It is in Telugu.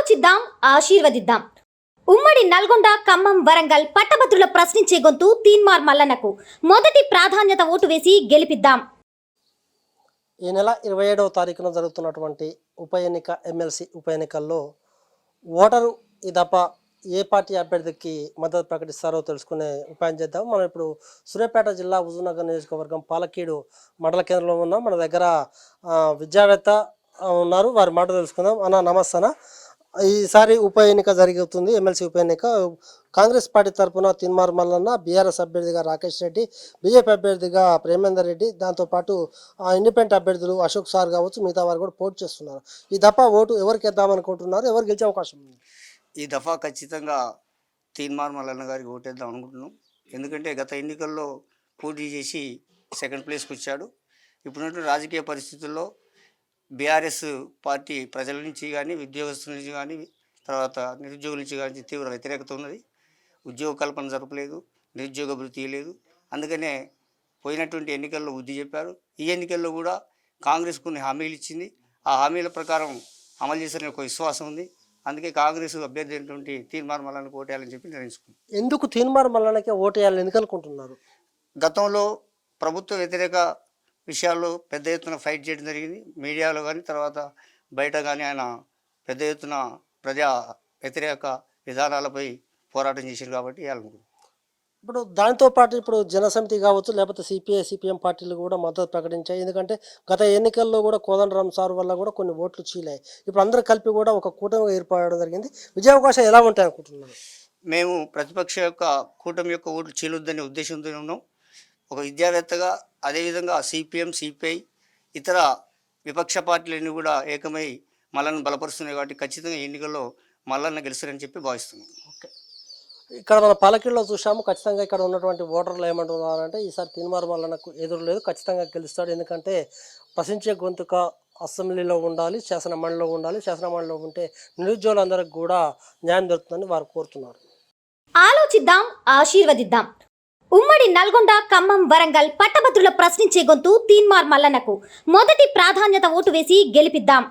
ఆలోచిద్దాం, ఆశీర్వదిద్దాం. ఉమ్మడి నల్గొండ, ఖమ్మం, వరంగల్ పట్టభద్రుల ప్రశ్నించే గొంతు తీన్మార్ మల్లన్నకు మొదటి ప్రాధాన్యత ఓటు వేసి గెలిపిద్దాం. ఈ నెల 27వ తారీఖున జరుగుతున్నటువంటి ఉప ఎన్నిక ఎమ్మెల్సీ ఉప ఎన్నికల్లో ఓటరు ఈ దఫా ఏ పార్టీ అభ్యర్థికి మద్దతు ప్రకటిస్తారో తెలుసుకునే ఉపాయం చేద్దాం. మనం ఇప్పుడు సూర్యాపేట జిల్లా హుజూర్నగర్ నియోజకవర్గం పాలకీడు మండల కేంద్రంలో ఉన్నాం. మన దగ్గర విద్యావేత్త ఉన్నారు, వారి మాట తెలుసుకుందాం. అన్న నమస్తే అన్న. ఈసారి ఉప ఎన్నిక జరుగుతుంది, ఎమ్మెల్సీ ఉప ఎన్నిక. కాంగ్రెస్ పార్టీ తరఫున తీన్మార్ మల్లన్న, బీఆర్ఎస్ అభ్యర్థిగా రాకేష్ రెడ్డి, బీజేపీ అభ్యర్థిగా ప్రేమేందర్ రెడ్డి, దాంతోపాటు ఇండిపెండెంట్ అభ్యర్థులు అశోక్ సార్ కావచ్చు, మిగతా వారు కూడా పోటీ చేస్తున్నారు. ఈ దఫా ఓటు ఎవరికి వేద్దామనుకుంటున్నారు, ఎవరు గెలిచే అవకాశం ఉంది? ఈ దఫా ఖచ్చితంగా తీన్మార్ మల్లన్న గారికి ఓటేద్దాం అనుకుంటున్నాం. ఎందుకంటే గత ఎన్నికల్లో పోటీ చేసి సెకండ్ ప్లేస్కి వచ్చాడు. ఇప్పుడున్నటువంటి రాజకీయ పరిస్థితుల్లో బీఆర్ఎస్ పార్టీ ప్రజల నుంచి కానీ, ఉద్యోగస్తుల నుంచి కానీ, తర్వాత నిరుద్యోగుల నుంచి కానీ తీవ్ర వ్యతిరేకత ఉన్నది. ఉద్యోగ కల్పన జరపలేదు, నిరుద్యోగ భృతి లేదు. అందుకనే పోయినటువంటి ఎన్నికల్లో బుద్ధి చెప్పారు. ఈ ఎన్నికల్లో కూడా కాంగ్రెస్ కొన్ని హామీలు ఇచ్చింది. ఆ హామీల ప్రకారం అమలు చేసిన ఒక విశ్వాసం ఉంది. అందుకే కాంగ్రెస్ అభ్యర్థి అయినటువంటి తీన్మార్ మల్లన్నకు ఓటేయాలని చెప్పి నిర్ణయించుకుంది. ఎందుకు తీన్మార్ మల్లన్నకే ఓటేయాలని ఎందుకు అనుకుంటున్నారు? గతంలో ప్రభుత్వ వ్యతిరేక విషయాల్లో పెద్ద ఎత్తున ఫైట్ చేయడం జరిగింది. మీడియాలో కానీ, తర్వాత బయట కానీ ఆయన పెద్ద ఎత్తున ప్రజా వ్యతిరేక విధానాలపై పోరాటం చేశారు కాబట్టి వేయాలనుకుంటున్నాను. ఇప్పుడు దాంతోపాటు ఇప్పుడు జనసమితి కావచ్చు, లేకపోతే సిపిఐ సిపిఎం పార్టీలు కూడా మద్దతు ప్రకటించాయి. ఎందుకంటే గత ఎన్నికల్లో కూడా కోదండరామ్ సార్ వల్ల కూడా కొన్ని ఓట్లు చీలాయి. ఇప్పుడు అందరూ కలిపి కూడా ఒక కూటమి ఏర్పడడం జరిగింది. విజయావకాశాలు ఎలా ఉంటాయి అనుకుంటున్నారు? మేము ప్రతిపక్ష యొక్క కూటమి యొక్క ఓట్లు చీలొద్దనే ఉద్దేశంతో ఉన్నాం. ఒక విద్యావేత్తగా, అదేవిధంగా సిపిఎం సిపిఐ ఇతర విపక్ష పార్టీలన్నీ కూడా ఏకమై మల్లన్న బలపరుస్తున్నాయి కాబట్టి ఖచ్చితంగా ఎన్నికల్లో మల్లన్న గెలుస్తారని చెప్పి భావిస్తున్నాం. ఓకే, ఇక్కడ మన పాలకీడులో చూసాము. ఖచ్చితంగా ఇక్కడ ఉన్నటువంటి ఓటర్లు ఏమంటున్నారంటే ఈసారి తీన్మార్ మల్లన్నకు ఎదురు లేదు, ఖచ్చితంగా గెలుస్తాడు. ఎందుకంటే ప్రశ్నించే గొంతుక అసెంబ్లీలో ఉండాలి, శాసన మండలిలో ఉండాలి. శాసన మండలిలో ఉంటే నిరుద్యోగులందరికీ కూడా న్యాయం దొరుకుతుందని వారు కోరుతున్నారు. ఆలోచిద్దాం, ఆశీర్వదిద్దాం. ఉమ్మడి నల్గొండ, ఖమ్మం, వరంగల్ పట్టభద్రుల ప్రశ్నించే గొంతు తీన్మార్ మల్లన్నకు మొదటి ప్రాధాన్యత ఓటు వేసి గెలిపిద్దాం.